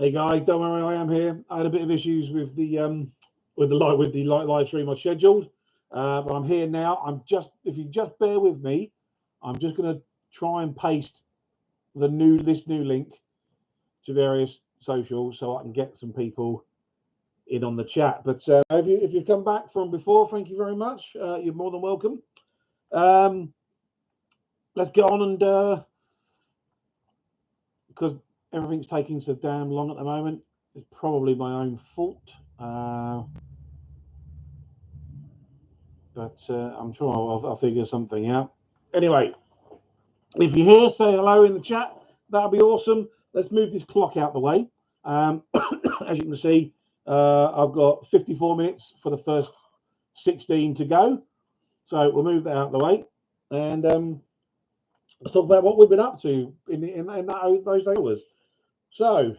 Hey guys, don't worry, I am here. I had a bit of issues with the live stream I scheduled, but I'm here now. If you just bear with me, I'm just going to try and paste this new link to various socials so I can get some people in on the chat. But if you've come back from before, thank you very much. You're more than welcome. Let's get on and because everything's taking so damn long at the moment. It's probably my own fault, but I'm sure I'll figure something out. Anyway, if you're here, say hello in the chat. That'll be awesome. Let's move this clock out the way. As you can see, I've got 54 minutes for the first 16 to go. So we'll move that out of the way. And let's talk about what we've been up to in those hours. So,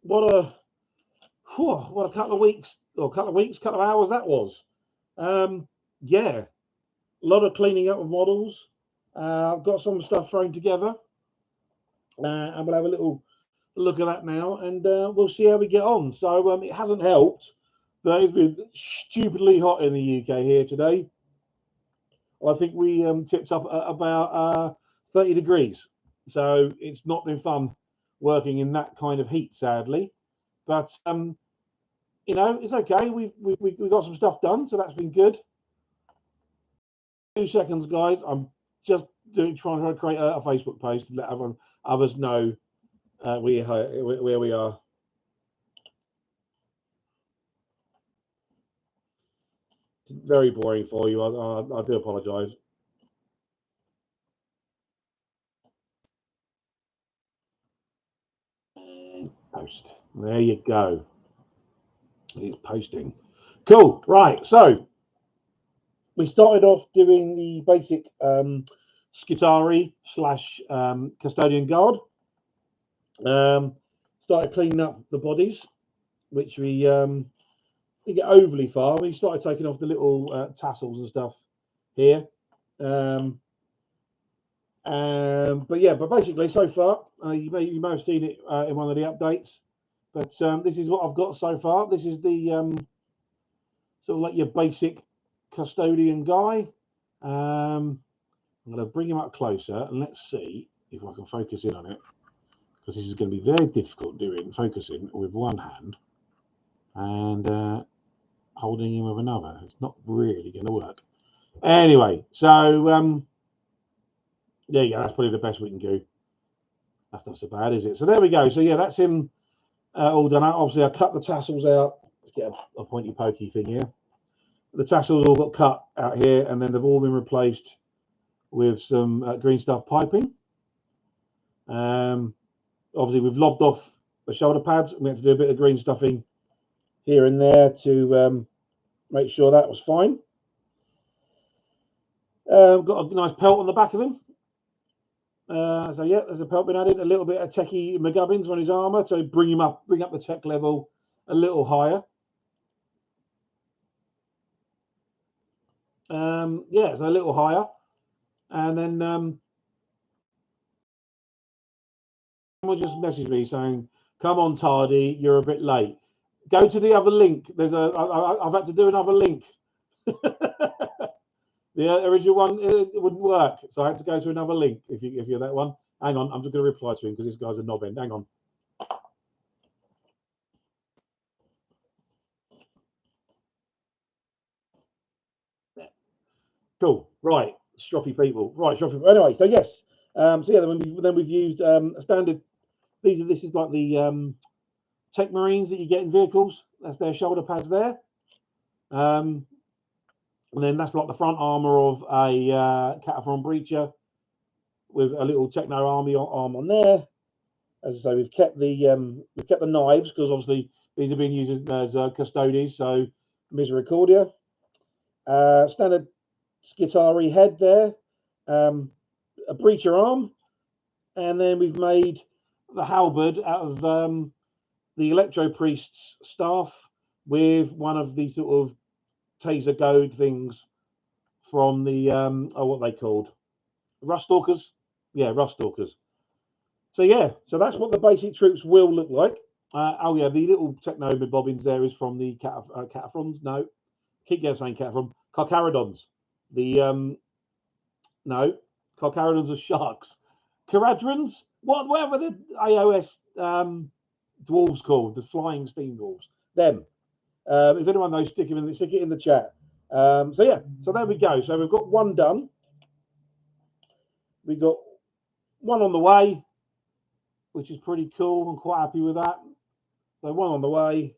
what a couple of hours that was. Yeah, a lot of cleaning up of models. I've got some stuff thrown together, and we'll have a little look at that now, and we'll see how we get on. So it hasn't helped that it's been stupidly hot in the UK here today. I think we tipped up at about 30 degrees, so it's not been fun working in that kind of heat, sadly. But it's okay. We've got some stuff done, so that's been good. 2 seconds, guys. I'm just trying to create a Facebook post to let others know where we are. It's very boring for you. I do apologise. Post. There you go. It's posting. Cool. Right. So we started off doing the basic Skitarii / Custodian Guard. Started cleaning up the bodies, which we didn't get overly far. We started taking off the little tassels and stuff here. But basically, so far, you may have seen it in one of the updates. But this is what I've got so far. This is the sort of like your basic custodian guy. I'm going to bring him up closer and let's see if I can focus in on it, because this is going to be very difficult focusing with one hand and holding him with another. It's not really going to work. Anyway, so there you go. That's probably the best we can do. That's not so bad, is it? So there we go. So yeah, that's him all done out. Obviously, I cut the tassels out. Let's get a pointy pokey thing here. The tassels all got cut out here, and then they've all been replaced with some green stuff piping. Obviously, we've lobbed off the shoulder pads. We had to do a bit of green stuffing here and there to make sure that was fine. Got a nice pelt on the back of him. So yeah, there's a pelt been added. A little bit of techie McGubbins on his armour to bring up the tech level a little higher. Yeah, so a little higher, and then someone just messaged me saying, "Come on, Tardy, you're a bit late. Go to the other link. I've had to do another link. The original one it wouldn't work, so I had to go to another link. If you're that one, hang on, I'm just going to reply to him because this guy's a knob end. Hang on." Cool. Right, stroppy people. Right, stroppy people. Anyway, so yes. So yeah, then we've used a standard. This is like the Tech Marines that you get in vehicles. That's their shoulder pads there. And then that's like the front armor of a Cataphron Breacher with a little Techno Army arm on there. As I say, we've kept the knives because obviously these are being used as custodies. So Misericordia, standard Skitarii head there, a Breacher arm, and then we've made the halberd out of the Electro Priest's staff with one of these sort of taser goad things from the what are they called? Rust Stalkers? Yeah, Rust Stalkers. So yeah, so that's what the basic troops will look like. Oh yeah, the little techno bobbins there is from the cataphrons. No, keep saying cataphrons. Carcharodons. The no, Carcharodons are sharks. Caradrons. Whatever the AOS dwarves called, the flying steam dwarves. Them. If anyone knows, stick it in the chat. So yeah, so there we go. So we've got one done. We got one on the way, which is pretty cool. I'm quite happy with that. So one on the way.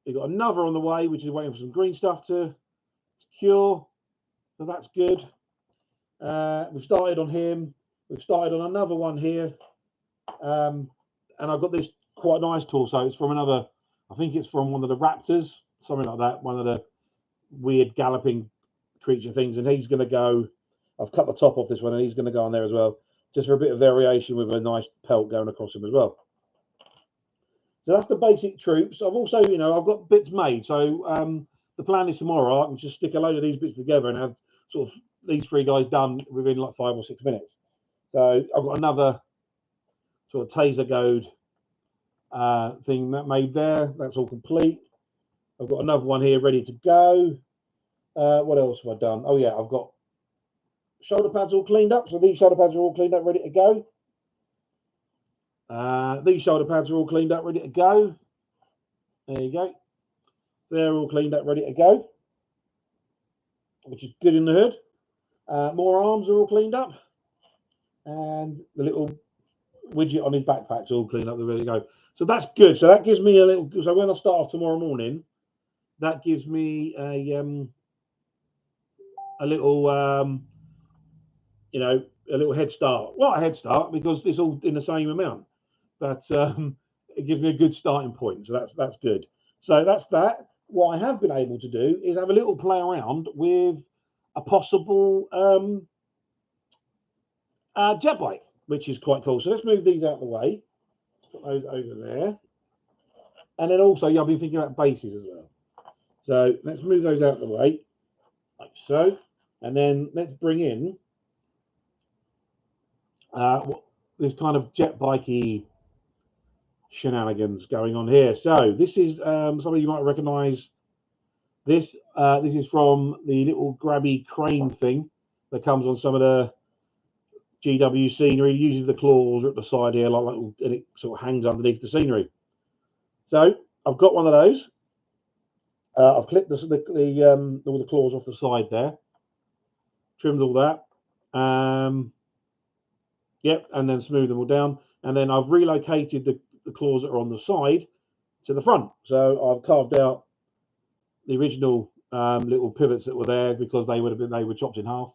We've got another on the way, which is waiting for some green stuff to cure. So that's good. We've started on him. We've started on another one here. And I've got this quite nice torso. It's from another, I think it's from one of the raptors, something like that. One of the weird galloping creature things. And he's going to go, I've cut the top off this one, and he's going to go on there as well, just for a bit of variation with a nice pelt going across him as well. So that's the basic troops. I've also, I've got bits made. So the plan is tomorrow I can just stick a load of these bits together and have sort of these three guys done within like 5 or 6 minutes. So I've got another sort of taser goad thing that made there. That's all complete. I've got another one here ready to go. What else have I done? Oh yeah, I've got shoulder pads all cleaned up. So these shoulder pads are all cleaned up, ready to go. These shoulder pads are all cleaned up, ready to go. There you go. They're all cleaned up, ready to go, which is good in the hood. More arms are all cleaned up. And the little widget on his backpack's all cleaned up, they're ready to go. So that's good. So that gives me a little, so when I start off tomorrow morning, that gives me a little, a little head start. Well, a head start because it's all in the same amount, but it gives me a good starting point. So that's good. So that's that. What I have been able to do is have a little play around with a possible jet bike, which is quite cool. So let's move these out of the way. Put those over there. And then also, I've been thinking about bases as well. So let's move those out of the way, like so. And then let's bring in this kind of jet bikey shenanigans going on here. So this is somebody you might recognize. This is from the little grabby crane thing that comes on some of the GW scenery. Usually the claws are at the side here, like and it sort of hangs underneath the scenery. So I've got one of those. I've clipped all the claws off the side there, trimmed all that. Yep, and then smooth them all down. And then I've relocated the claws that are on the side to the front. So I've carved out the original little pivots that were there because they were chopped in half.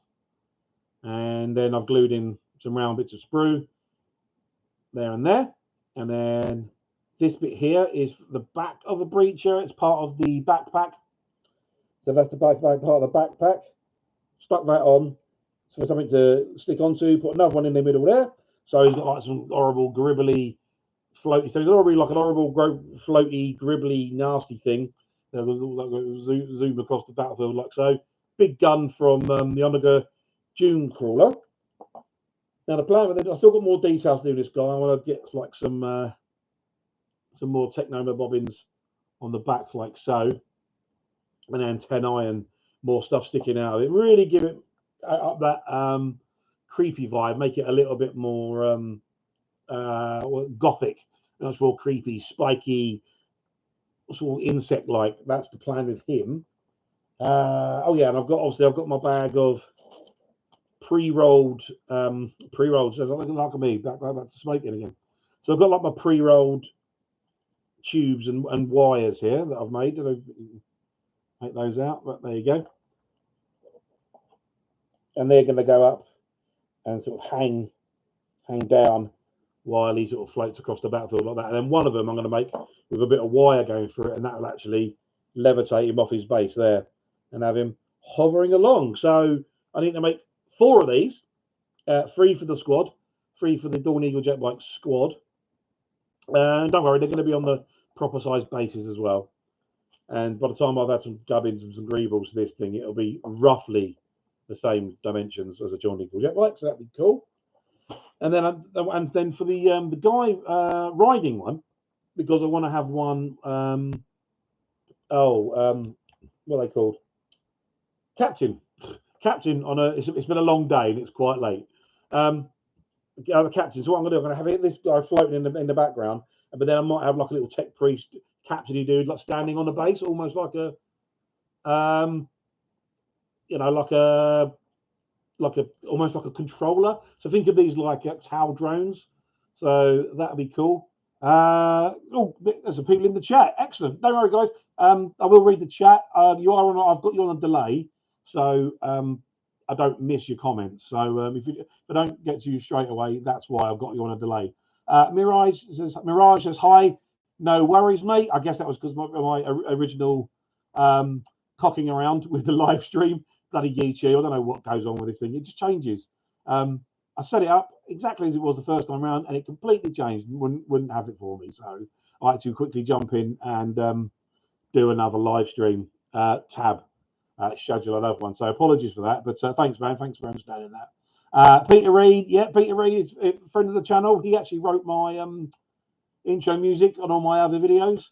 And then I've glued in some round bits of sprue there and there. And then this bit here is the back of a breacher. It's part of the backpack. So that's the back part of the backpack. Stuck that on for something to stick onto. Put another one in the middle there. So he's got like some horrible, gribbly, floaty. So he's already like an horrible, floaty, gribbly, nasty thing. Zoom across the battlefield like so. Big gun from the Omega Dune Crawler. Now the plan with it, I've still got more details to do this guy. I want to get like some more Technoma bobbins on the back like so, an antennae and more stuff sticking out of it. Really give it up that creepy vibe, make it a little bit more gothic, much more creepy, spiky, sort of insect-like. That's the plan with him. Oh yeah, and I've got my bag of pre-rolled. So like me, back to smoking again. So I've got like my pre-rolled tubes and wires here that I've made. Make those out, but there you go. And they're going to go up and sort of hang down while he sort of floats across the battlefield like that. And then one of them I'm going to make with a bit of wire going through it, and that will actually levitate him off his base there and have him hovering along. So I need to make 4 of these, 3 for the squad, 3 for the Dawn Eagle Jet Bike squad. And don't worry, they're going to be on the proper size bases as well. And by the time I've had some gubbins and some greebles to this thing, it'll be roughly the same dimensions as a Dawn Eagle Jet Bike, so that'd be cool. And then for the guy riding one, because I want to have one. What are they called? Captain on a. It's been a long day and it's quite late. The captain. So what I'm going to do, I'm going to have this guy floating in the background, but then I might have like a little tech priest captain dude, like standing on the base, almost like a, almost like a controller. So think of these like TAL drones. So that'd be cool. There's some people in the chat. Excellent. Don't worry, guys. I will read the chat. I've got you on a delay, so I don't miss your comments. So if I don't get to you straight away, that's why I've got you on a delay. Mirage says hi. No worries, mate. I guess that was because my original cocking around with the live stream. Bloody YouTube. I don't know what goes on with this thing. It just changes. I set it up exactly as it was the first time around, and it completely changed. Wouldn't have it for me. So I had to quickly jump in and do another live stream tab. Schedule another one. So apologies for that, but thanks, man. Thanks for understanding that. Peter Reed, Peter Reed is a friend of the channel. He actually wrote my intro music on all my other videos.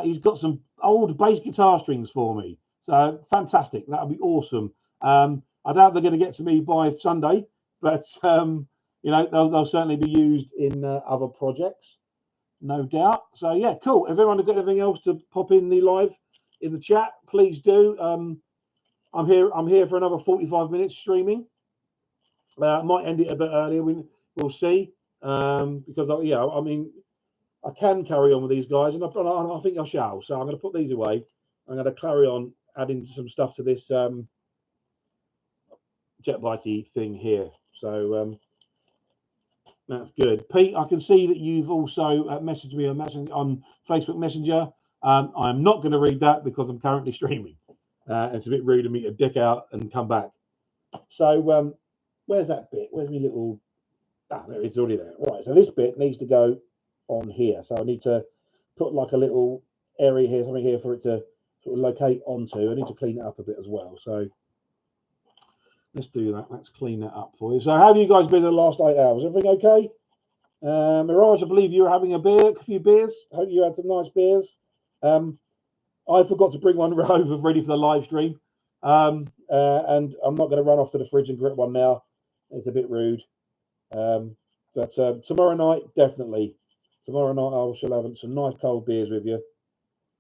He's got some old bass guitar strings for me. So fantastic. That would be awesome. I doubt they're going to get to me by Sunday, but they'll certainly be used in other projects, no doubt. So yeah, cool. If everyone has got anything else to pop in the live in the chat, please do. I'm here for another 45 minutes streaming. I might end it a bit earlier. We'll see. Because I can carry on with these guys, and I think I shall. So I'm going to put these away. I'm going to carry on adding some stuff to this jet bikey thing here. So that's good. Pete, I can see that you've also messaged me on Facebook Messenger. I'm not going to read that because I'm currently streaming. It's a bit rude of me to dick out and come back. So where's that bit? Where's my little... there it's already there. Right, so this bit needs to go on here. So I need to put like a little area here, something here for it to sort of locate onto. I need to clean it up a bit as well. So let's do that. Let's clean that up for you. So how have you guys been in the last 8 hours? Everything okay? Mirage, I believe you were having a few beers. I hope you had some nice beers. I forgot to bring one over ready for the live stream. And I'm not going to run off to the fridge and grip one now. It's a bit rude. But tomorrow night, definitely. Tomorrow night, I shall have some nice cold beers with you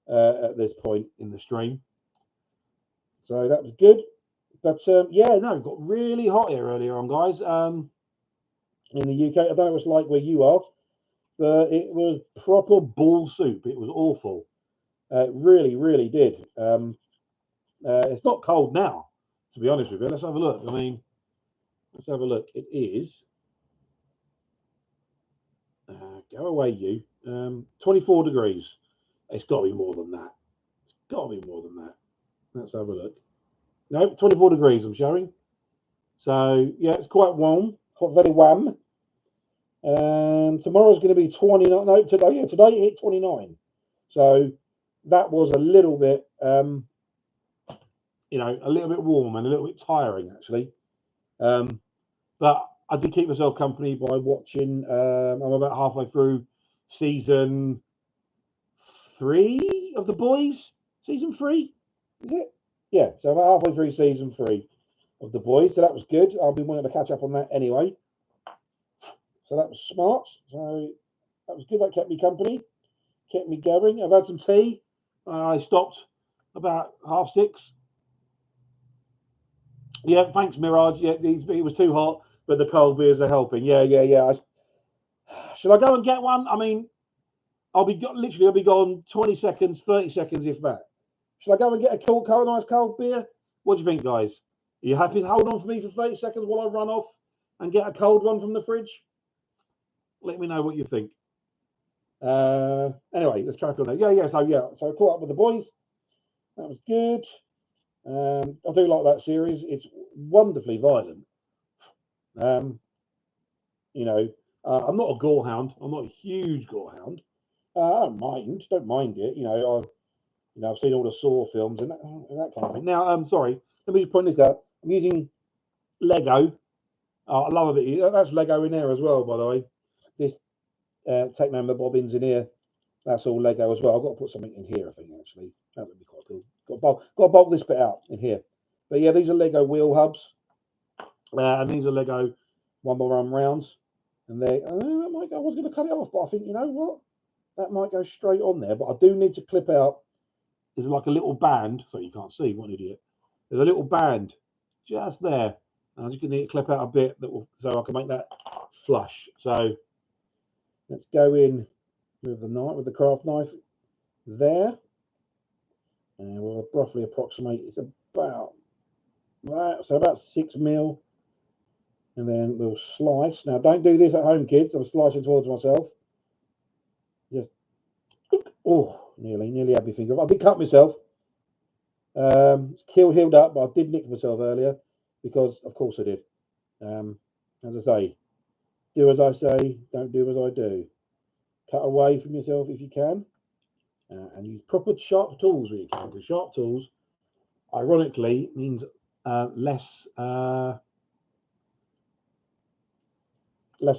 at this point in the stream. So that was good. But yeah, no, it got really hot here earlier on, guys. In the UK, I don't know what it's like where you are, but it was proper ball soup. It was awful. It really, really did. It's not cold now, to be honest with you. Let's have a look. Let's have a look. It is. Go away, you. 24 degrees. It's got to be more than that. It's got to be more than that. Let's have a look. No, 24 degrees I'm showing. So, yeah, it's quite warm. Very warm. Tomorrow's going to be 29. No, today it hit 29. So that was a little bit, a little bit warm and a little bit tiring, actually. But I did keep myself company by watching. I'm about halfway through season 3 of The Boys. Season 3, is it? Yeah, so I'm about halfway through season 3 of The Boys. So that was good. I'll be wanting to catch up on that anyway. So that was smart. So that was good. That kept me company, kept me going. I've had some tea. I stopped about 6:30. Yeah, thanks, Mirage. Yeah, it was too hot, but the cold beers are helping. Yeah. Should I go and get one? I mean, I'll be gone 20 seconds, 30 seconds, if that. Should I go and get a nice cold beer? What do you think, guys? Are you happy to hold on for me for 30 seconds while I run off and get a cold one from the fridge? Let me know what you think. Anyway, let's crack on. Yeah. So I caught up with the boys. That was good. I do like that series. It's wonderfully violent. I'm not a gore hound. I'm not a huge gore hound. I don't mind it. I've seen all the Saw films and that kind of thing. Now, sorry, let me just point this out. I'm using Lego Oh, I love a bit. That's Lego in there as well, by the way. This Techno the bobbins in here. That's all Lego as well. I've got to put something in here, I think, actually. That would be quite cool. Got to bulk this bit out in here. But yeah, these are Lego wheel hubs. And these are Lego 1x1 rounds. And they, I was going to cut it off, but I think, you know what? That might go straight on there. But I do need to clip out. There's like a little band. So you can't see, what an idiot. There's a little band just there. And I'm just going to need to clip out a bit so I can make that flush. So let's go in with the craft knife there, and we'll roughly approximate. It's about that, so about 6 mil, and then we'll slice. Now, don't do this at home, kids. I'm slicing towards myself. Just nearly had my finger. I did cut myself. It's healed up, but I did nick myself earlier because, of course, I did. As I say, do as I say, don't do as I do. Cut away from yourself if you can, and use proper sharp tools where you can. Because sharp tools, ironically, means less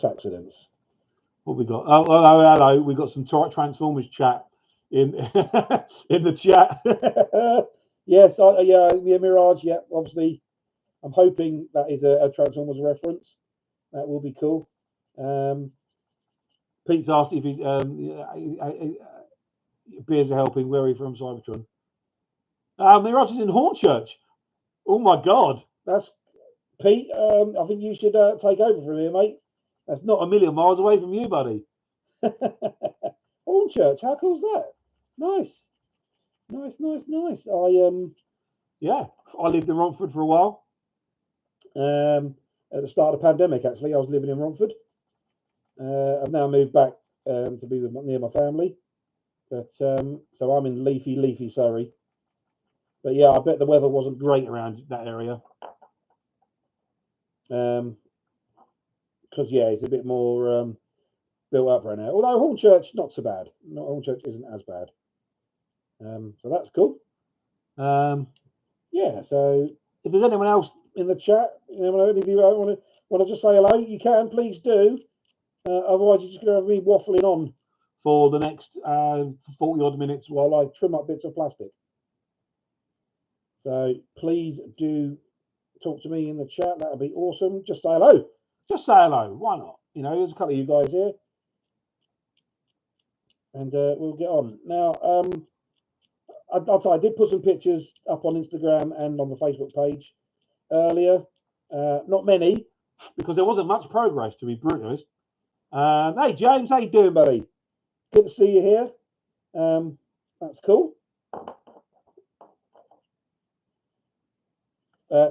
accidents. What we got? Oh, hello. We got some Transformers chat in in the chat. Yes, yeah, Mirage. Yeah, obviously, I'm hoping that is a Transformers reference. That will be cool. Pete's asked if he's beers are helping. Where are you from, Cybertron? Mirage is in Hornchurch. Oh my God, that's Pete. I think you should take over from here, mate. That's not a million miles away from you, buddy. Hornchurch, how cool is that? Nice. I lived in Romford for a while. At the start of the pandemic, actually, I was living in Romford. I've now moved back to be near my family, but so I'm in leafy Surrey. But yeah, I bet the weather wasn't great around that area. Because yeah, it's a bit more built up right now. Although Hornchurch, not so bad. Hornchurch isn't as bad. So that's cool. Yeah. So if there's anyone else in the chat, any of you want to just say hello, you can, please do. Otherwise, you're just going to have me waffling on for the next 40 odd minutes while I trim up bits of plastic. So please do talk to me in the chat. That would be awesome. Just say hello. Just say hello. Why not? You know, there's a couple of you guys here. And we'll get on. Now, I'll tell you, I did put some pictures up on Instagram and on the Facebook page earlier. Not many, because there wasn't much progress, to be brutally honest. Hey, James, how you doing, buddy? Good to see you here. That's cool.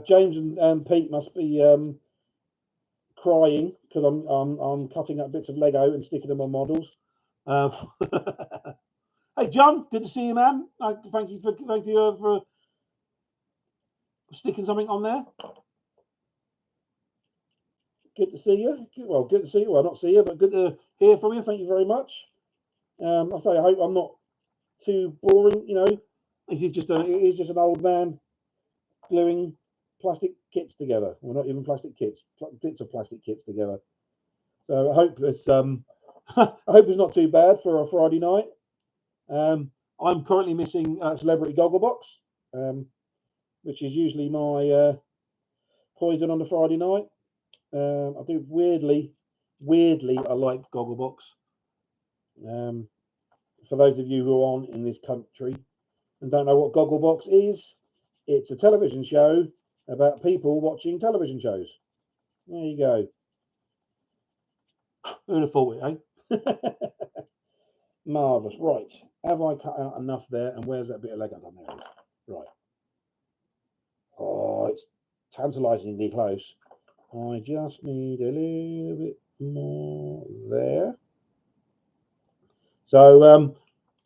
James and Pete must be crying because I'm cutting up bits of Lego and sticking them on models. Hey, John, good to see you, man. Thank you for sticking something on there. Good to see you. Well, good to see you. Well, not see you, but good to hear from you. Thank you very much. I hope I'm not too boring. You know, it is just an old man gluing plastic kits together. Well, not even plastic kits, bits of plastic kits together. So I hope it's not too bad for a Friday night. I'm currently missing Celebrity Gogglebox, which is usually my poison on the Friday night. I do weirdly, I like Gogglebox. For those of you who aren't in this country and don't know what Gogglebox is, it's a television show about people watching television shows. There you go. Who'd have thought it, eh? Marvellous. Right. Have I cut out enough there? And where's that bit of Lego? Oh, there it is. Right. Oh, it's tantalisingly close. I just need a little bit more there. So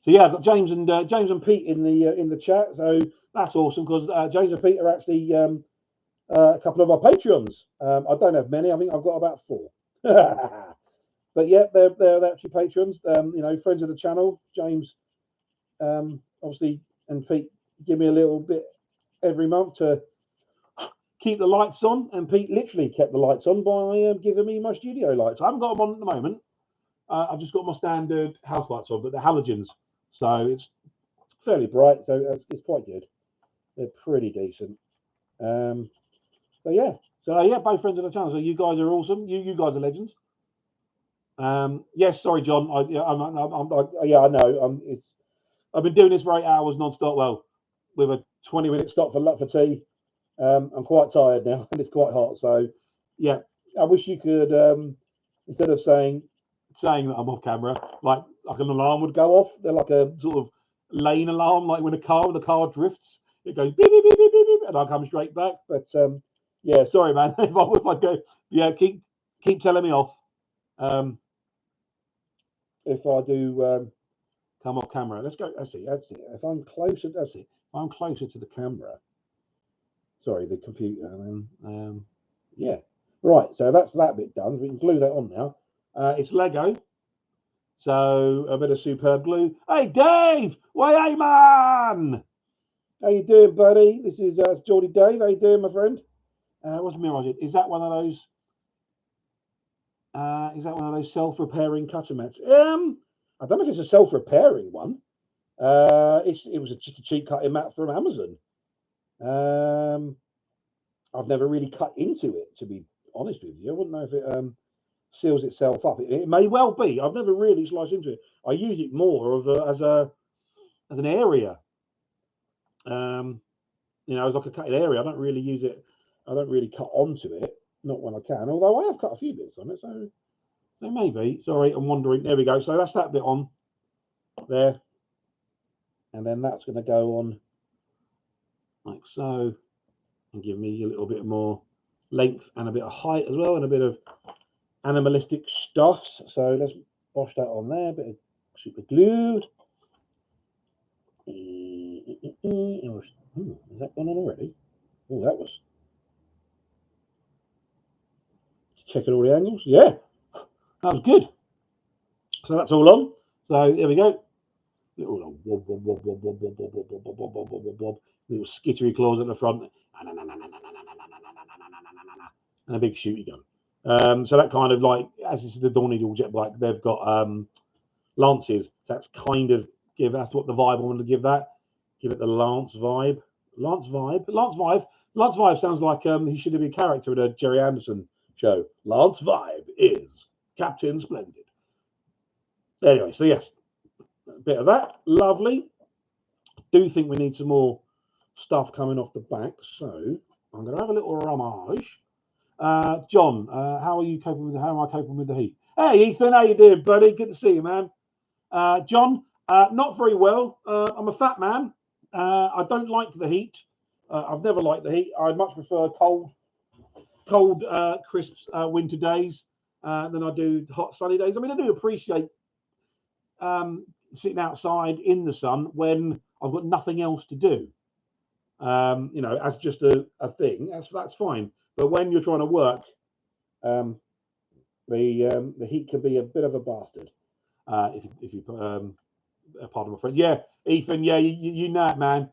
yeah, I've got James and Pete in the chat. So that's awesome because James and Pete are actually a couple of our Patreons. I don't have many. I think I've got about 4. But yeah, they're actually patrons. You know, friends of the channel. James, obviously, and Pete give me a little bit every month to keep the lights on, and Pete literally kept the lights on by giving me my studio lights. I haven't got them on at the moment. I've just got my standard house lights on, but they're halogens, so it's fairly bright. So it's quite good. They're pretty decent. So yeah, both friends of the channel. So you guys are awesome. You guys are legends. Yes, sorry, John. I know. I've been doing this for 8 hours non-stop. Well, with a 20-minute stop for tea. I'm quite tired now, and it's quite hot. So yeah, I wish you could instead of saying that I'm off camera, like an alarm would go off. They're like a sort of lane alarm, like when the car drifts, it goes beep beep beep beep beep, and I come straight back. But yeah, sorry, man. if I go, yeah, keep telling me off. If I do come off camera, let's go. That's it. If I'm closer, if I'm closer to the camera. Sorry, the computer. Yeah, right. So that's that bit done. We can glue that on now. It's Lego. So a bit of superb glue. Hey, Dave! Why, hey, man! How you doing, buddy? This is Geordie Dave. How you doing, my friend? What's Mirage? Is that one of those? Is that one of those self-repairing cutter mats? I don't know if it's a self-repairing one. It was just a cheap cutting mat from Amazon. I've never really cut into it, to be honest with you. I wouldn't know if it seals itself up. It may well be. I've never really sliced into it. I use it more as an area. As like a cutting area. I don't really use it. I don't really cut onto it. Not when I can. Although I have cut a few bits on it. So maybe. Sorry, I'm wandering. There we go. So that's that bit on there. And then that's going to go on like so. And give me a little bit more length and a bit of height as well, and a bit of animalistic stuffs. So let's wash that on there. A bit of super glue. Is that gone on already? Oh, that was. Checking all the angles. Yeah, that was good. So that's all on. So there we go. Little wob, wob, wob, wob, wob, wob, wob, wob, wob, wob, wob, wob, wob. Little skittery claws at the front. And a big shooty gun. So that kind of like, as this is the Dawn Eagle jet bike, they've got lances. That's kind of that's what the vibe I wanted to give that. Give it the Lance vibe. Lance vibe sounds like he should have been a character in a Jerry Anderson show. Lance vibe is Captain Splendid. Anyway, so yes, a bit of that. Lovely. Do think we need some more stuff coming off the back. So I'm going to have a little rummage. John, how am I coping with the heat? Hey, Ethan, how you doing, buddy? Good to see you, man. John, not very well. I'm a fat man. I don't like the heat. I've never liked the heat. I much prefer cold, crisp winter days than I do hot, sunny days. I mean, I do appreciate sitting outside in the sun when I've got nothing else to do. As just a thing, that's fine. But when you're trying to work, the heat can be a bit of a bastard. If you pardon my friend. Yeah, Ethan. Yeah, you know it, man.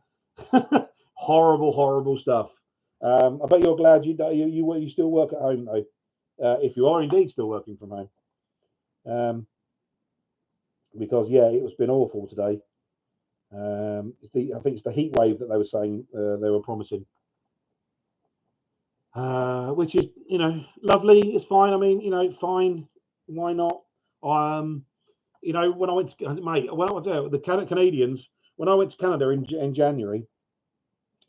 Horrible stuff. I bet you're glad you still work at home though, if you are indeed still working from home. Because yeah, it's been awful today. I think it's the heat wave that they were saying they were promising. Which is, lovely. It's fine. I mean, fine. Why not? When I went to the Canadians, when I went to Canada in January,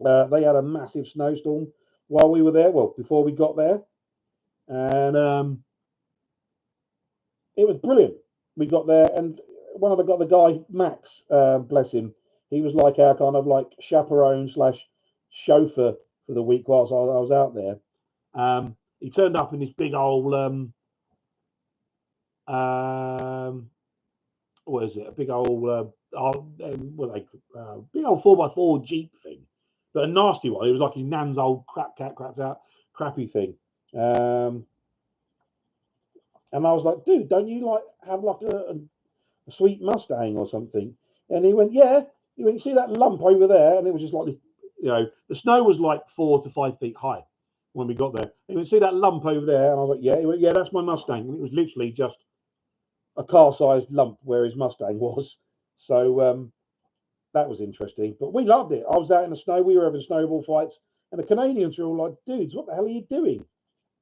they had a massive snowstorm while we were there. Well, before we got there, and it was brilliant. We got there, and the guy Max, bless him, he was like our kind of like chaperone / chauffeur for the week whilst I was out there. He turned up in this big old what is it? A big old big old 4x4 Jeep thing, but a nasty one. It was like his nan's old crappy thing. And I was like, dude, don't you like have like a sweet Mustang or something? And he went, yeah. He went, you see that lump over there? And it was just like this, the snow was like 4 to 5 feet high. when we got there. You can see that lump over there, and I was like, yeah. He went, yeah, that's my Mustang. And it was literally just a car-sized lump where his Mustang was. So that was interesting. But we loved it. I was out in the snow. We were having snowball fights, and the Canadians were all like, dudes, what the hell are you doing?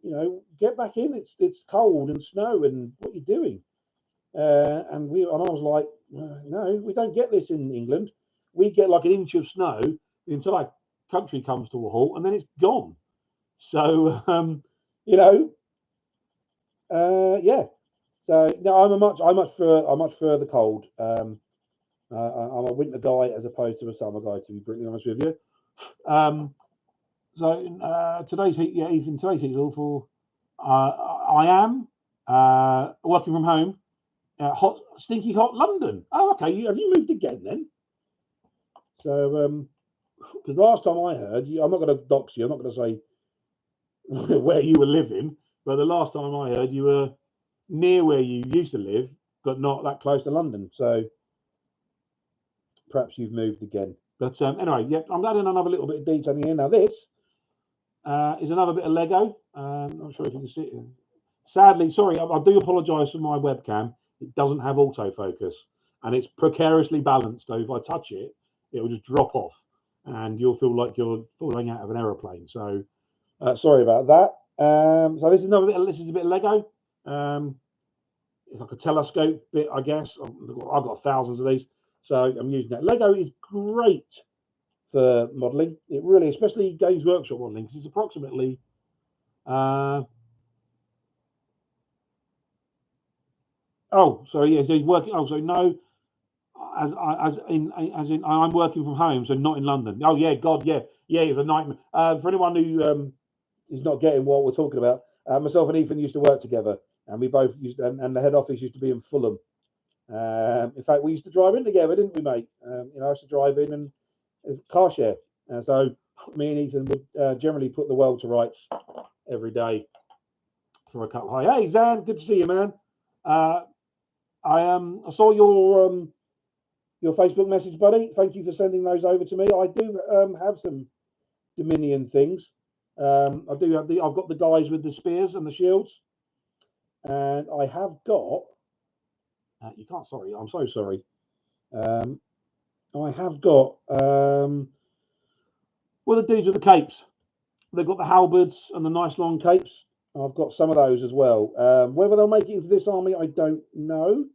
You know, get back in. It's cold and snow, and what are you doing? And I was like, no, we don't get this in England. We get like an inch of snow, the entire country comes to a halt, and then it's gone. So you know, yeah. So no, I much prefer the cold. I'm a winter guy as opposed to a summer guy, to be brutally honest with you. So today's heat, yeah, Ethan, today's heat is awful. I am working from home. Hot, stinky hot London. Oh, okay. Have you moved again then? So, because last time I heard, I'm not going to dox you. I'm not going to say where you were living, but the last time I heard, you were near where you used to live, but not that close to London. So perhaps you've moved again. But anyway, yeah, I'm adding another little bit of detail here. Now this is another bit of Lego. I'm not sure if you can see it. Sadly, sorry, I do apologise for my webcam. It doesn't have autofocus, and it's precariously balanced. So if I touch it, it will just drop off, and you'll feel like you're falling out of an aeroplane. So sorry about that. So this is another bit. This is a bit of Lego. It's like a telescope bit, I guess. I've got thousands of these, so I'm using that. Lego is great for modelling. It really, especially Games Workshop modelling, because it's approximately. Oh, so yeah, so he's working. Oh, so no, as in I'm working from home, so not in London. Oh yeah, God, yeah, it's a nightmare. For anyone who is not getting what we're talking about, myself and Ethan used to work together, and we both used, and the head office used to be in Fulham. In fact, we used to drive in together, didn't we, mate? You know, I used to drive in and car share. So me and Ethan would generally put the world to rights every day for a cup of high. Hey, Zan, good to see you, man. I saw your Facebook message, buddy. Thank you for sending those over to me. I do have some Dominion things. I do have I've got the guys with the spears and the shields, and I have got. You can't. Sorry, I'm so sorry. I have got. Well, the dudes with the capes. They've got the halberds and the nice long capes. I've got some of those as well. Whether they'll make it into this army, I don't know.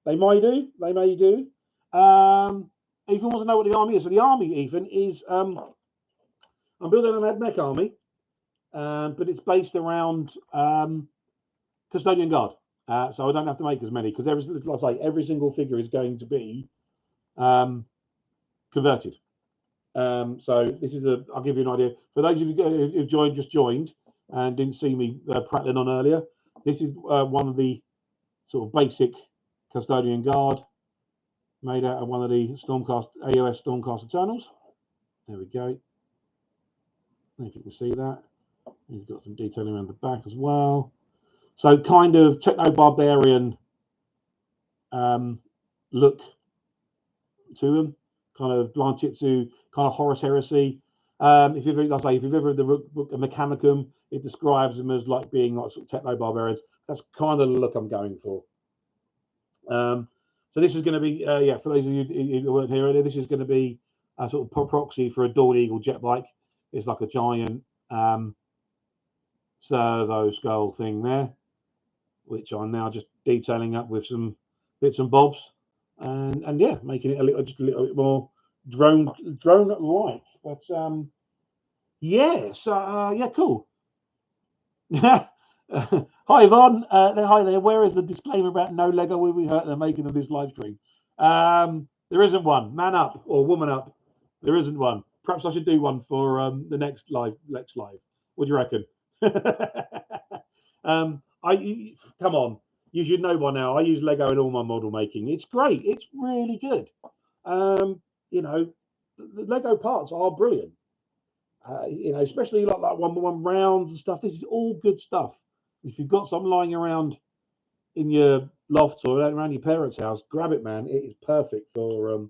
They may do. They may do. Ethan wants to know what the army is. So the army, Ethan, is I'm building an AdMech army, but it's based around Custodian Guard. So I don't have to make as many because every single figure is going to be converted. So this is I'll give you an idea. For those of you who just joined and didn't see me prattling on earlier, this is one of the sort of basic Custodian Guard made out of one of the Stormcast AOS Stormcast Eternals. There we go. If you can see that. He's got some detailing around the back as well. So kind of techno-barbarian look to them. Kind of Blanchitsu, kind of Horus Heresy. If you've ever read the book Mechanicum, it describes them as like being like sort of techno-barbarians. That's kind of the look I'm going for. So this is going to be, for those of you who weren't here earlier, this is going to be a sort of proxy for a Dawn Eagle jet bike. It's like a giant servo skull thing there, which I'm now just detailing up with some bits and bobs, and yeah, making it just a little bit more drone-like. But yeah, so yeah, cool. Hi Yvonne, hi there. Where is the disclaimer about no Lego will be hurt in the making of this live stream? There isn't one. Man up or woman up. There isn't one. Perhaps I should do one for the next live. What do you reckon? Come on. You should know by now. I use Lego in all my model making. It's great. It's really good. You know, the Lego parts are brilliant. You know, especially like that one rounds and stuff. This is all good stuff. If you've got some lying around in your loft or around your parents' house, grab it, man. It is perfect for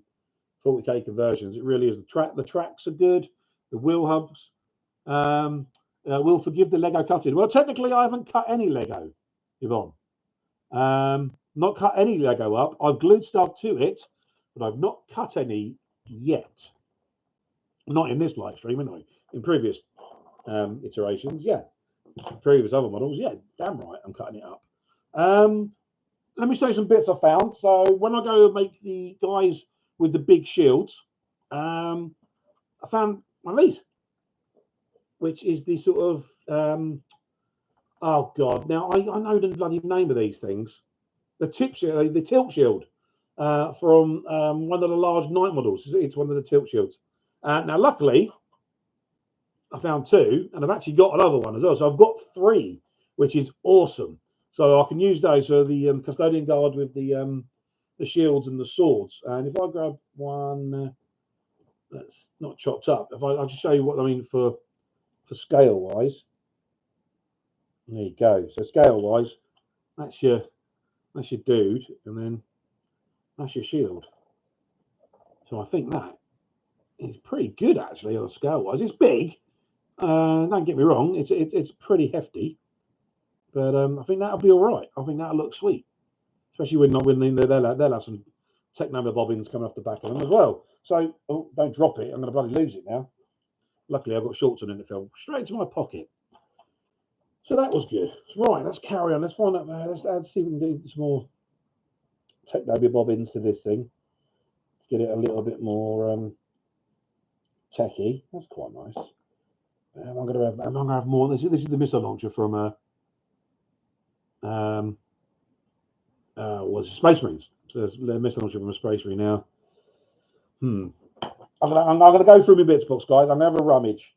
40k conversions. It really is. The tracks are good. The wheel hubs Will forgive the Lego cutting. Well, technically, I haven't cut any Lego, Yvonne. Not cut any Lego up. I've glued stuff to it, but I've not cut any yet. Not in this live stream, anyway. In previous iterations, yeah. Previous other models, yeah. Damn right, I'm cutting it up. Let me show you some bits I found. So when I go and make the guys with the big shields, I found one of these, which is the sort of oh god. Now I know the bloody name of these things. The tilt shield from one of the large knight models. It's one of the tilt shields. Now, luckily, I found two, and I've actually got another one as well. So I've got three, which is awesome. So I can use those for the custodian guard with the shields and the swords. And if I grab one that's not chopped up, I'll just show you what I mean for scale wise. There you go. So scale wise, that's your dude, and then that's your shield. So I think that is pretty good actually on a scale wise. It's big. Don't get me wrong. It's pretty hefty, but I think that'll be all right. I think that'll look sweet, especially when they'll have some Technoma bobbins coming off the back of them as well. So don't drop it. I'm going to bloody lose it now. Luckily, I've got shorts on and it fell straight into my pocket. So that was good. Right, let's carry on. Let's find out. Let's see if we can do some more Technoma bobbins to this thing to get it a little bit more techie. That's quite nice. I'm gonna have more. This is the missile launcher from was Space Marines. So there's the missile launcher from a Space Marine now. I'm gonna go through my bits box, guys. I'm gonna have a rummage.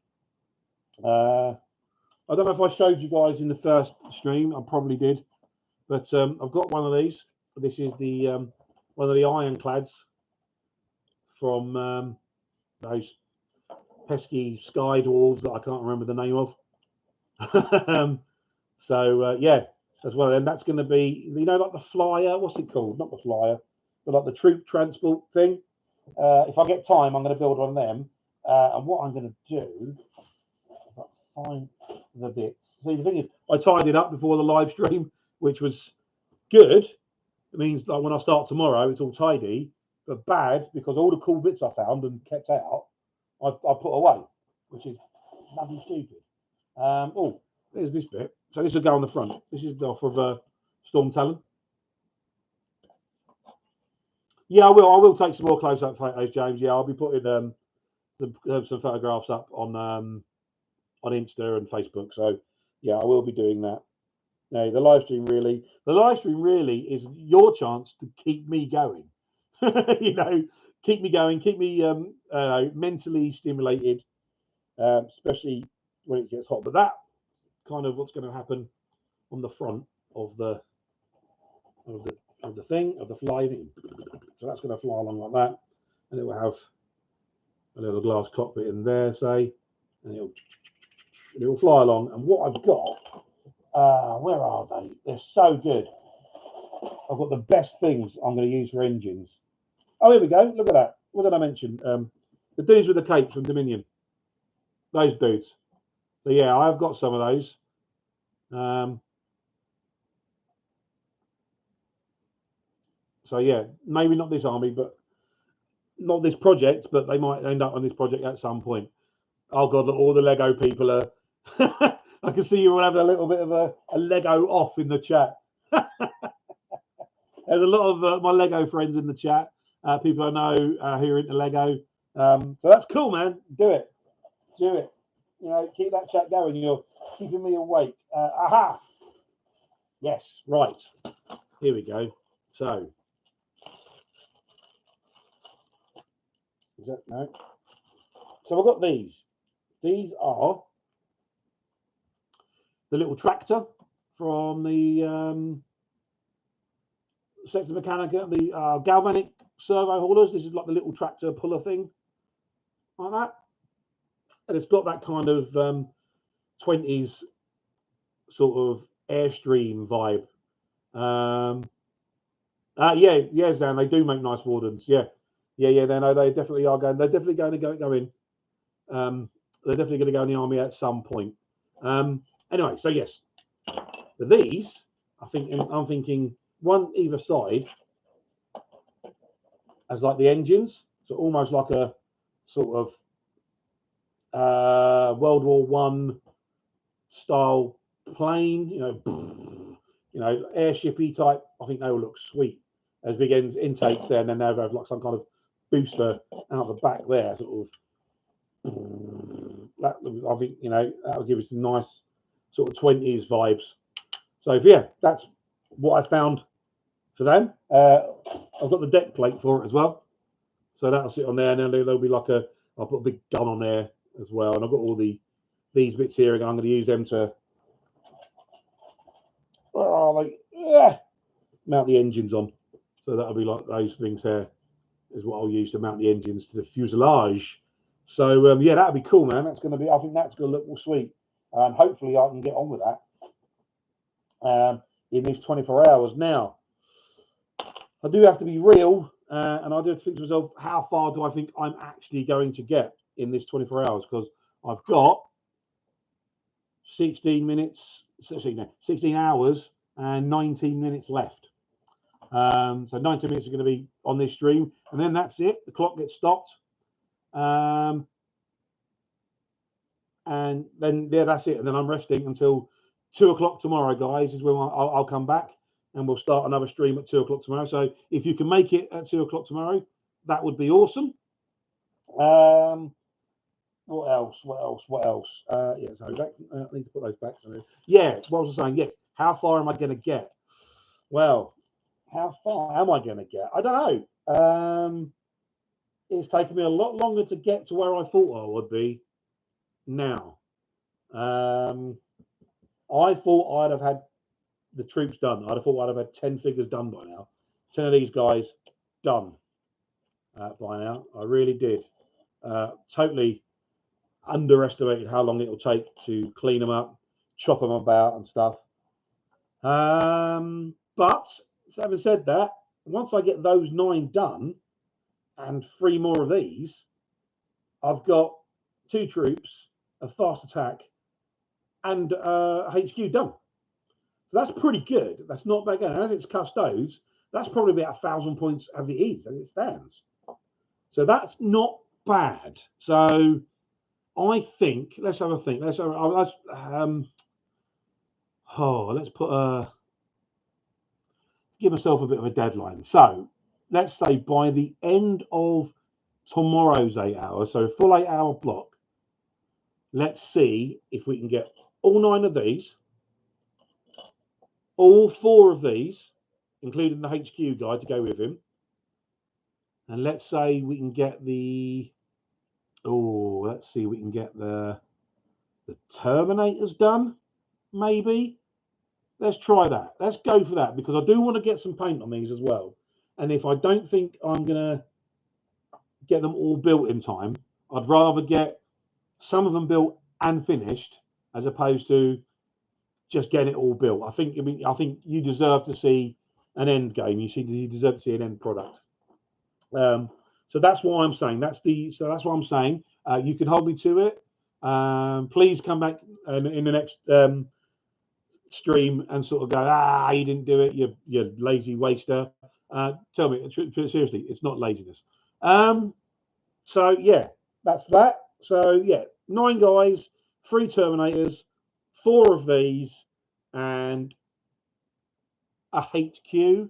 I don't know if I showed you guys in the first stream. I probably did, but I've got one of these. This is the one of the ironclads from those pesky sky dwarves that I can't remember the name of. Yeah, as well. And that's going to be, like the flyer. What's it called? Not the flyer, but like the troop transport thing. If I get time, I'm going to build one of them. And what I'm going to do, find the bits. See, the thing is, I tied it up before the live stream, which was good. It means like when I start tomorrow, it's all tidy, but bad because all the cool bits I found and kept out, I put away, which is bloody stupid. Oh, there's this bit. So this will go on the front. This is off of Storm Talon. Yeah, I will take some more close-up photos, James. Yeah, I'll be putting some photographs up on Insta and Facebook. So yeah, I will be doing that. No, the live stream really is your chance to keep me going. Keep me going, keep me mentally stimulated, especially when it gets hot. But that kind of what's going to happen on the front of the fly thing. So that's going to fly along like that, and it will have a little glass cockpit in there, say, and it will fly along. And what I've got, where are they? They're so good. I've got the best things I'm going to use for engines. Oh, here we go. Look at that. What did I mention? The dudes with the capes from Dominion. Those dudes. So yeah, I have got some of those. So yeah, maybe not this army, but not this project, but they might end up on this project at some point. Oh God, look, all the Lego people are. I can see you all having a little bit of a Lego off in the chat. There's a lot of my Lego friends in the chat. People I know who are into Lego. So that's cool, man. Do it. Keep that chat going. You're keeping me awake. Aha. Yes, right. Here we go. So, is that no? So I've got these. These are the little tractor from the Sector Mechanica, the galvanic servo haulers. This is like the little tractor puller thing, like that. And it's got that kind of 20s sort of Airstream vibe. Yeah, Zan, they do make nice Wardens. Yeah. They definitely are going. They're definitely going to go in. They're definitely going to go in the army at some point. Anyway, so yes, but these, I'm thinking one either side as like the engines, so almost like a sort of World War One style plane, you know, airshipy type. I think they will look sweet as big intakes there, and then they'll have like some kind of booster out the back there, sort of. That, I think, you know, that'll give us some nice sort of 20s vibes. So yeah, that's what I found for them. I've got the deck plate for it as well, so that'll sit on there, and then there'll be like I'll put a big gun on there as well, and I've got all these bits here, and I'm going to use them to mount the engines on. So that'll be like those things there is what I'll use to mount the engines to the fuselage. So yeah, that'll be cool, man. That's going to be, I think that's going to look sweet. Hopefully I can get on with that in these 24 hours. Now, I do have to be real, and I do have to think to myself, how far do I think I'm actually going to get in this 24 hours? Because I've got 16 hours and 19 minutes left. So 90 minutes are going to be on this stream, and then that's it. The clock gets stopped. And then yeah, that's it. And then I'm resting until 2 o'clock tomorrow, guys, is when I'll come back and we'll start another stream at 2 o'clock tomorrow. So if you can make it at 2 o'clock tomorrow, that would be awesome. What else? Yeah, so I need to put those back. Yeah, what was I saying? Yes. How far am I going to get? Well, how far am I going to get? I don't know. It's taken me a lot longer to get to where I thought I would be now. I thought I'd have had the troops done. I'd have thought I'd have had 10 figures done by now. 10 of these guys done by now. I really did. Totally underestimated how long it'll take to clean them up, chop them about and stuff. But having said that, once I get those 9 done and 3 more of these, I've got 2 troops, a fast attack, and HQ done. So that's pretty good. That's not bad. And as it's custodes, that's probably about 1,000 points as it is, as it stands. So that's not bad. So I think, let's have a think. Let's give myself a bit of a deadline. So let's say by the end of tomorrow's 8 hours, so a full 8 hour block, let's see if we can get all 9 of these, all 4 of these, including the HQ guy to go with him. And let's say we can get the Terminators done, maybe. Let's try that. Let's go for that, because I do want to get some paint on these as well. And if I don't think I'm going to get them all built in time, I'd rather get some of them built and finished as opposed to just getting it all built. I think you deserve to see an end game. You deserve to see an end product. So that's why I'm saying that's what I'm saying. You can hold me to it. Please come back in the next stream and sort of go, you didn't do it, you lazy waster. Tell me seriously, it's not laziness. So yeah, that's that. So yeah, 9 guys, 3 Terminators, 4 of these, and a HQ.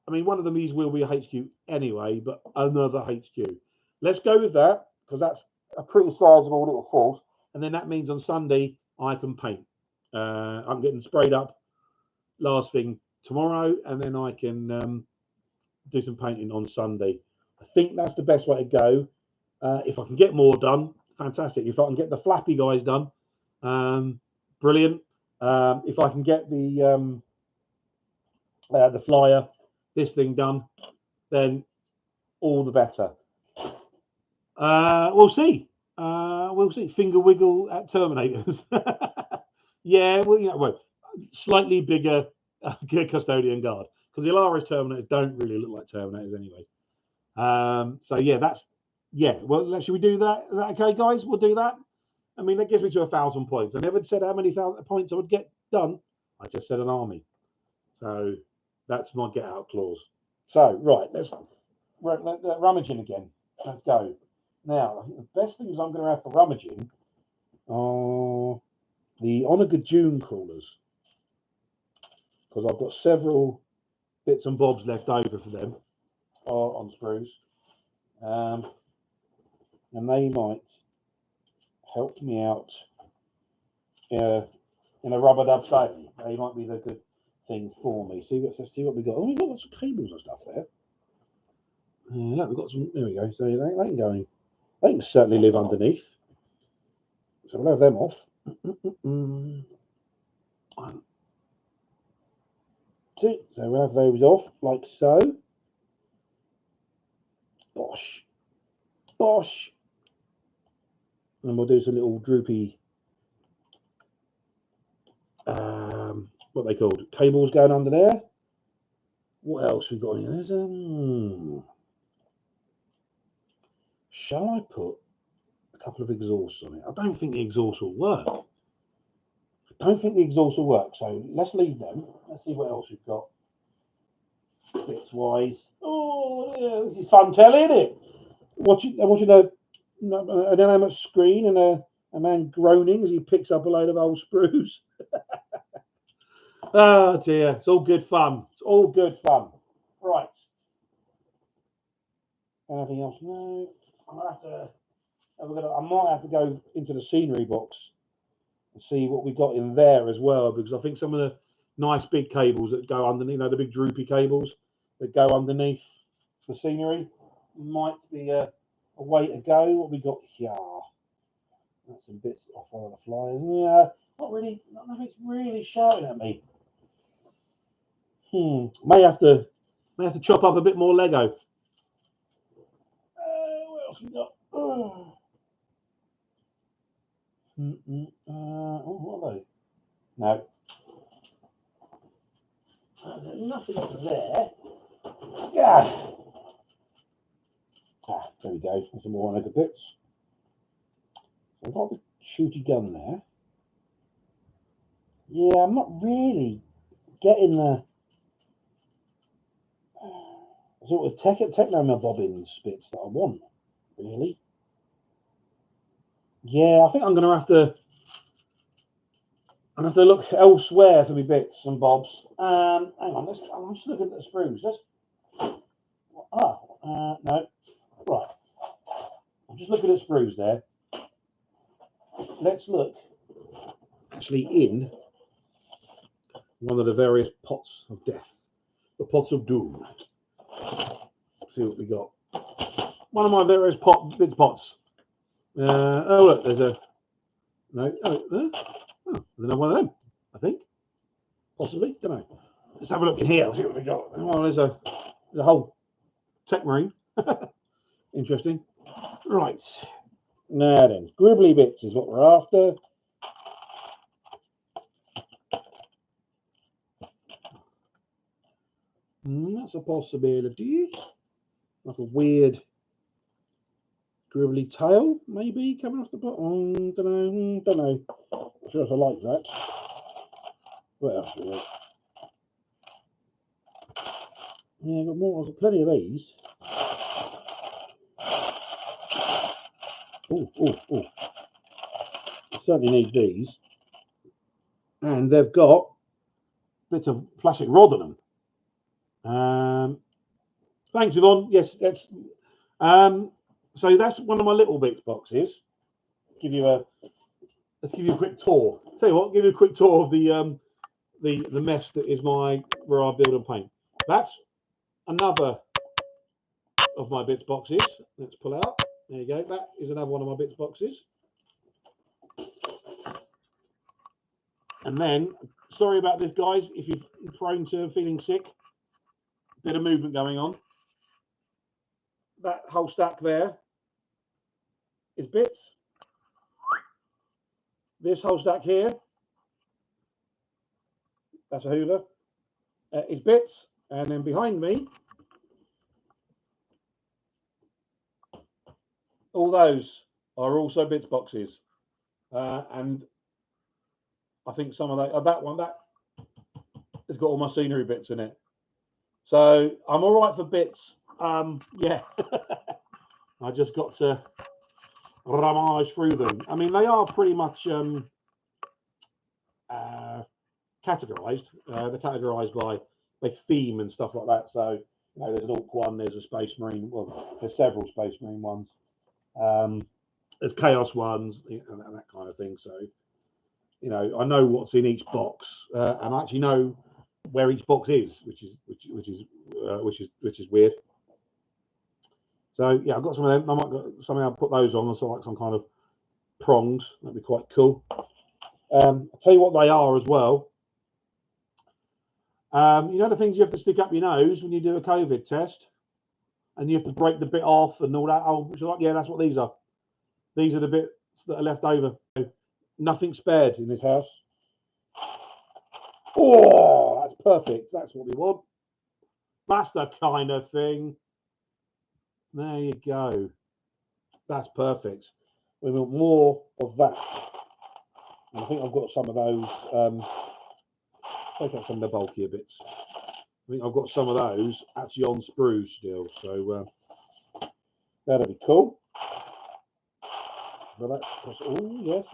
I mean, one of them will be a HQ anyway, but another HQ. Let's go with that, because that's a pretty sizable little force. And then that means on Sunday, I can paint. I'm getting sprayed up last thing tomorrow, and then I can do some painting on Sunday. I think that's the best way to go. If I can get more done, fantastic. If I can get the flappy guys done, brilliant. If I can get the flyer, this thing done, then all the better. We'll see. We'll see. Finger wiggle at Terminators. Yeah, well, slightly bigger Custodian Guard, because the Alaris Terminators don't really look like Terminators anyway. So yeah, well, should we do that? Is that okay, guys? We'll do that. I mean, that gets me to 1,000 points. I never said how many points I would get done. I just said an army. So that's my get out clause. So, right, let's rummaging again. Let's go. Now, I think the best things I'm going to have for rummaging are the Onager Dune crawlers, because I've got several bits and bobs left over for them on sprues, and they might help me out in a rubber dub sailing. They might be the good thing for me. So let's see what we got. Oh, we've got lots of cables and stuff there. Look, we've got some. There we go. So they can go in. They can certainly live underneath. So we'll have them off. So we'll have those off like so. Bosh. Bosh. And we'll do some little droopy, what they called, cables going under there. What else we got in there? There's shall I put a couple of exhausts on it? I don't think the exhaust will work. So let's leave them. Let's see what else we've got. Bits wise. Oh, yeah, this is fun telly, isn't it? Watching an inanimate screen and a man groaning as he picks up a load of old sprues. Oh dear, it's all good fun. It's all good fun. Right. Anything else? No. I might have to go into the scenery box and see what we got in there as well, because I think some of the nice big cables that go underneath, the big droopy cables that go underneath the scenery might be a way to go. What we got here? That's some bits off one of the flyers. Yeah, not really. Nothing's really shouting at me. May have to chop up a bit more Lego. What else we got? What are they? No. There's nothing up there. Yeah. There we go. Some more Lego bits. So I've got a shooty gun there. Yeah, I'm not really getting the sort of techno bobbins bits that I want, really. Yeah, I think I'm going to have to look elsewhere for my bits and bobs. Hang on, I'm just looking at the sprues. No, right. I'm just looking at sprues there. Let's look actually in one of the various pots of death, the pots of doom. See what we got. One of my various pots. Oh look, there's a another one of them. I think, possibly. Don't know. Let's have a look in here. See what we got. Oh, there's a whole Techmarine. Interesting. Right. Now then, gribbly bits is what we're after. That's a possibility. Like a weird gribbly tail, maybe, coming off the bottom. Don't know. Not sure if I like that. What else we got? Yeah, I've got more. I've got plenty of these. Oh. I certainly need these. And they've got bits of plastic rod on them. Thanks, Yvonne. Yes, that's so that's one of my little bits boxes. Let's give you a quick tour. Tell you what, give you a quick tour of the mess that is where I build and paint. That's another of my bits boxes. Let's pull out. There you go. That is another one of my bits boxes. And then, sorry about this, guys, if you're prone to feeling sick, bit of movement going on. That whole stack there is bits. This whole stack here, that's a Hoover, is bits. And then behind me, all those are also bits boxes. and I think some of that one that has got all my scenery bits in it. So I'm all right for bits. Yeah, I just got to ramage through them. I mean, they are pretty much categorized. They're categorized by theme and stuff like that. So, you know, there's an Orc one, there's a Space Marine. Well, there's several Space Marine ones. There's Chaos ones and that kind of thing. So, you know, I know what's in each box, and I actually know where each box is, which is weird. So yeah, I've got some of them. I might got something. I'll put those on, so like some kind of prongs. That'd be quite cool. I'll tell you what they are as well. You know the things you have to stick up your nose when you do a COVID test, and you have to break the bit off and all that. Oh, like, yeah, that's what these are. These are the bits that are left over. Nothing spared in this house. Oh, that's perfect. That's what we want. That's the kind of thing. There you go. That's perfect. We want more of that. And I think I've got some of those. Take out some of the bulkier bits. I think I've got some of those actually on sprues still. So that'll be cool. But that's, oh, yes.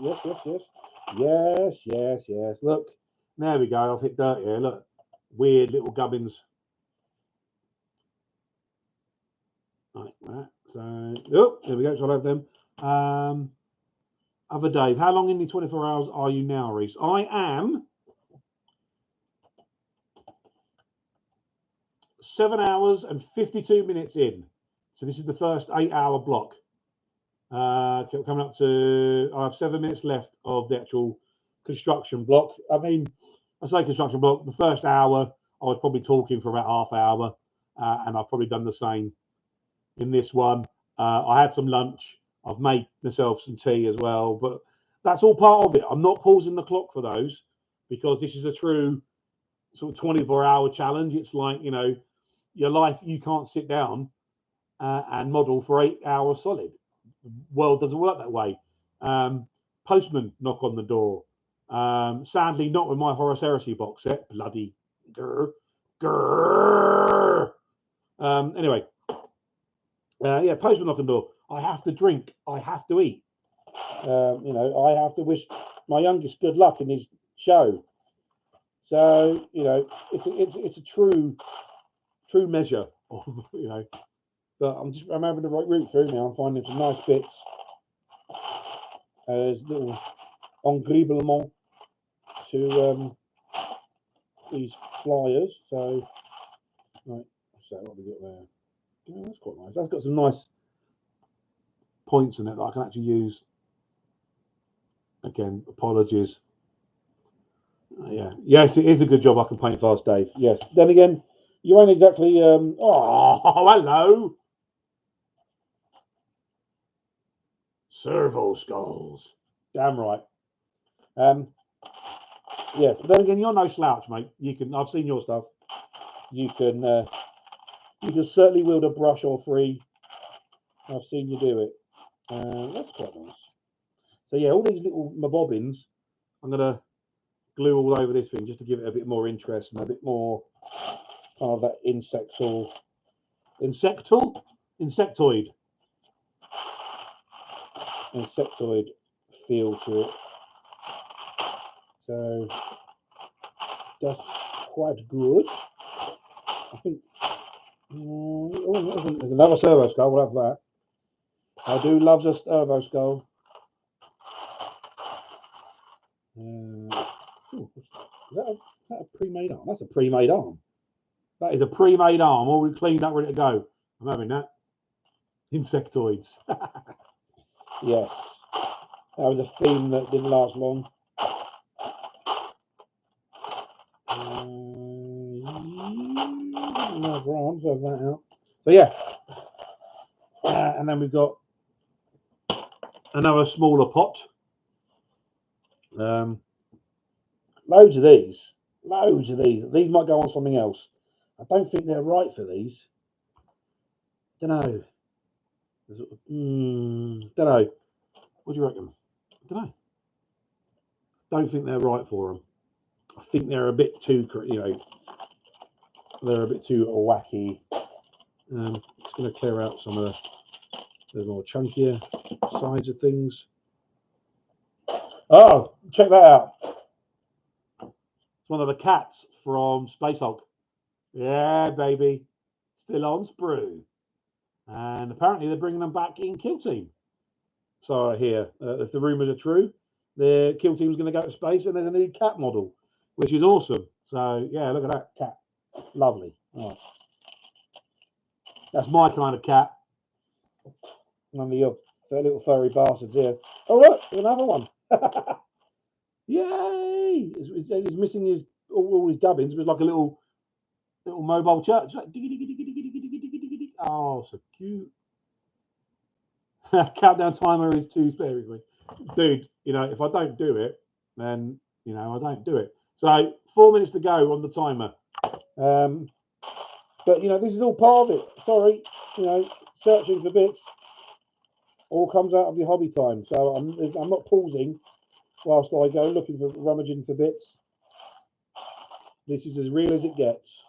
Yes. Look, there we go. I've hit dirt here. Look, weird little gubbins. Like that. So, oh, there we go. So I'll have them. Other Dave, how long in the 24 hours are you now, Reese? I am 7 hours and 52 minutes in. So this is the first 8-hour block. Coming up to, I have 7 minutes left of the actual construction block. I mean, I say construction block, the first hour, I was probably talking for about half hour, and I've probably done the same in this one. I had some lunch. I've made myself some tea as well, but that's all part of it. I'm not pausing the clock for those because this is a true sort of 24-hour challenge. It's like, you know, your life, you can't sit down and model for 8 hours solid. The world doesn't work that way. Postman knock on the door. Sadly, not with my Horus Heresy box set. Bloody grr. Anyway, yeah, postman knock on the door. I have to drink. I have to eat. You know, I have to wish my youngest good luck in his show. So, you know, it's a true measure of, you know. But I'm having the right route through now. I'm finding some nice bits. There's little engriblement to these flyers. So, right, so what have we got there? Yeah, that's quite nice. That's got some nice points in it that I can actually use. Again, apologies. Yeah, yes, it is a good job I can paint fast, Dave. Yes. Then again, you ain't exactly. Oh, hello. Servo skulls. Damn right. Yes, but then again, you're no slouch, mate. You can. I've seen your stuff. You can certainly wield a brush or three. I've seen you do it. That's quite nice. So yeah, all these little bobbins, I'm gonna glue all over this thing just to give it a bit more interest and a bit more kind of that insectoid feel to it. So that's quite good. I think. Oh, there's another servo skull. We'll have that. I do love the servo skull. Is that a pre-made arm? That's a pre-made arm. That is a pre-made arm, all cleaned up, ready to go. I'm having that. Insectoids. Yes. That was a theme that didn't last long. Another arm, so that out. So yeah. And then we've got another smaller pot. Loads of these. These might go on something else. I don't think they're right for these. Don't know. Don't know. What do you reckon? I don't know. don't think they're right for them. I think they're a bit too, they're a bit too wacky. Just going to clear out some of the more chunkier sides of things. Oh, check that out. It's one of the cats from Space Hulk. Yeah, baby. Still on sprue. And apparently they're bringing them back in Kill Team. So I hear, if the rumours are true, the Kill Team's going to go to space and there's a new cat model, which is awesome. So, yeah, look at that cat. Lovely. Oh. That's my kind of cat. None of your little furry bastards here. Oh, look, another one. Yay! He's missing all his gubbins, but it's like a little mobile church. Like, oh, so cute. Countdown timer is too scary for me. Dude, if I don't do it, then, I don't do it. So 4 minutes to go on the timer. But, this is all part of it. Sorry, searching for bits all comes out of your hobby time. So I'm not pausing whilst I go looking for, rummaging for bits. This is as real as it gets.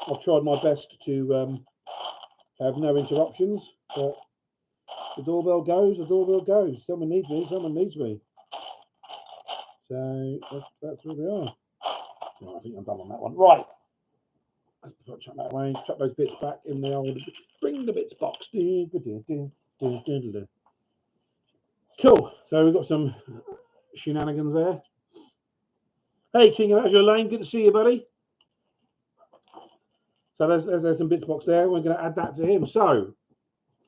I've tried my best to have no interruptions, but the doorbell goes, Someone needs me. So that's where we are. Well, I think I'm done on that one. Right. Let's chuck that away. Chuck those bits back in the old. Bring the bits box. Cool. So we've got some shenanigans there. Hey, King of Azure Lane. Good to see you, buddy. So there's some bits box there. We're going to add that to him. So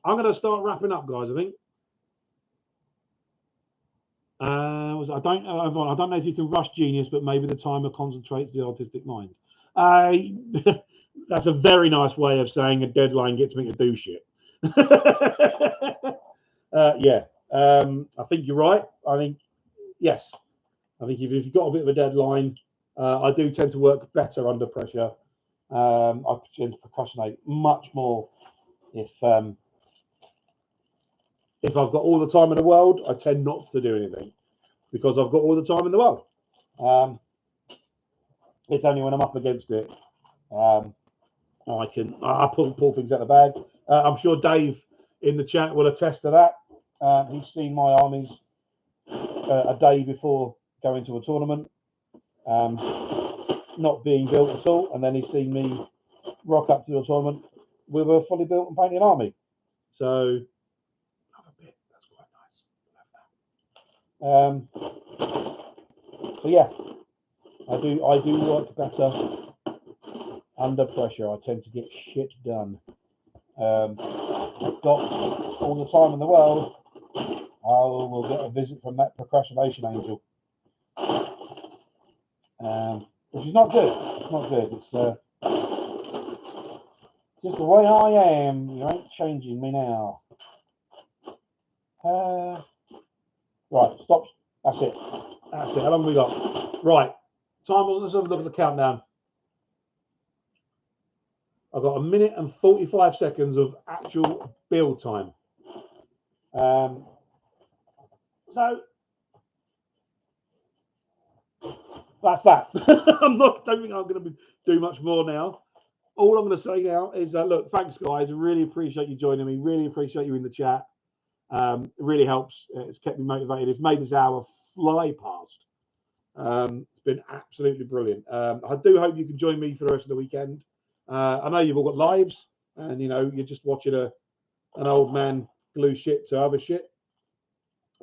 I'm going to start wrapping up, guys. I think. I don't know if you can rush genius, but maybe the timer concentrates the artistic mind. That's a very nice way of saying a deadline gets me to do shit. Yeah, I think you're right. I think yes. I think if you've got a bit of a deadline, I do tend to work better under pressure. I tend to procrastinate much more if I've got all the time in the world. I tend not to do anything because I've got all the time in the world. It's only when I'm up against it I pull things out of the bag. I'm sure Dave in the chat will attest to that. He's seen my armies a day before going to a tournament, not being built at all, and then he's seen me rock up to the tournament with a fully built and painted army. So, have a bit. That's quite nice. So yeah, I do work better under pressure. I tend to get shit done. I've got all the time in the world. I will get a visit from that procrastination angel, which is not good. It's not good. It's just the way I am. You ain't changing me now. Right, stop. That's it. How long have we got? Right, time. Let's have a look at the countdown. I've got 1 minute and 45 seconds of actual build time. So that's that. Don't think I'm going to do much more now. All I'm going to say now is, look, thanks, guys. I really appreciate you joining me. Really appreciate you in the chat. It really helps. It's kept me motivated. It's made this hour fly past. It's been absolutely brilliant. I do hope you can join me for the rest of the weekend. I know you've all got lives, and you're just watching an old man glue shit to other shit,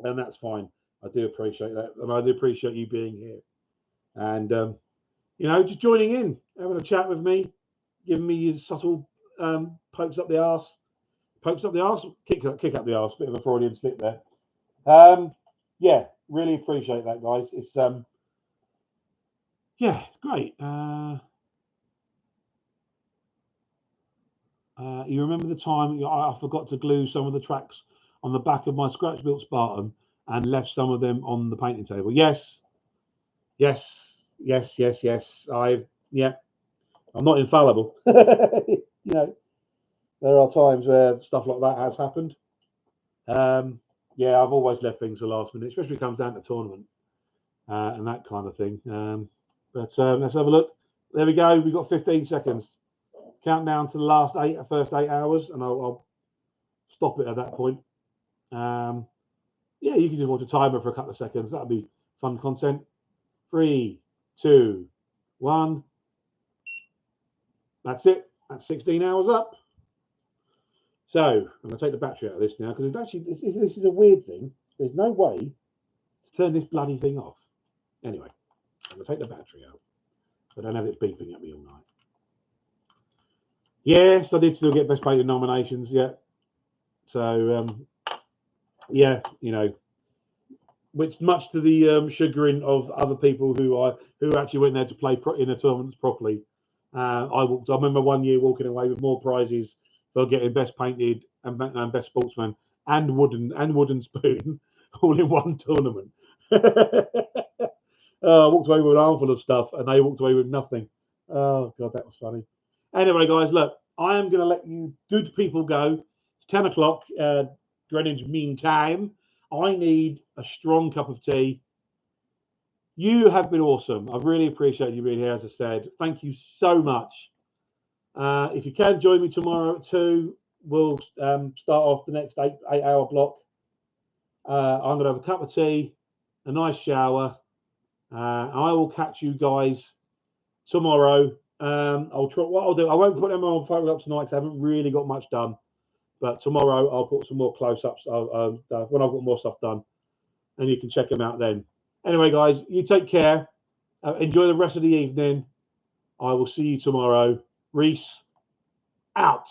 and that's fine. I do appreciate that, and I do appreciate you being here, and just joining in, having a chat with me, giving me your subtle pokes up the arse, kick up the arse. Bit of a Freudian slip there. Yeah, really appreciate that, guys. It's yeah, great. You remember the time I forgot to glue some of the tracks on the back of my scratch built Spartan and left some of them on the painting table? Yes. I'm not infallible. There are times where stuff like that has happened. Yeah, I've always left things to last minute, especially when it comes down to tournament and that kind of thing. But let's have a look. There we go. We've got 15 seconds. Countdown to the first 8 hours, and I'll stop it at that point. Yeah, you can just watch a timer for a couple of seconds. That'll be fun content. 3, 2, 1. That's it. That's 16 hours up. So I'm going to take the battery out of this now because it's actually this is a weird thing. There's no way to turn this bloody thing off. Anyway, I'm going to take the battery out. I don't have it beeping at me all night. Yes, I did still get Best Painted nominations. Yeah. So yeah, you know, which much to the chagrin of other people who actually went there to play in the tournaments properly. I remember one year walking away with more prizes for getting Best Painted and Best Sportsman and Wooden Spoon all in one tournament. I walked away with an armful of stuff and they walked away with nothing. Oh God, that was funny. Anyway, guys, look, I am going to let you good people go. It's 10 o'clock Greenwich Mean Time. I need a strong cup of tea. You have been awesome. I've really appreciated you being here, as I said. Thank you so much. If you can join me tomorrow at 2, we'll start off the next 8-hour block. I'm going to have a cup of tea, a nice shower. I will catch you guys tomorrow. I'll try. What I'll do, I won't put them on photo up tonight because I haven't really got much done. But tomorrow I'll put some more close-ups when I've got more stuff done, and you can check them out then. Anyway, guys, you take care. Enjoy the rest of the evening. I will see you tomorrow. Reese, out.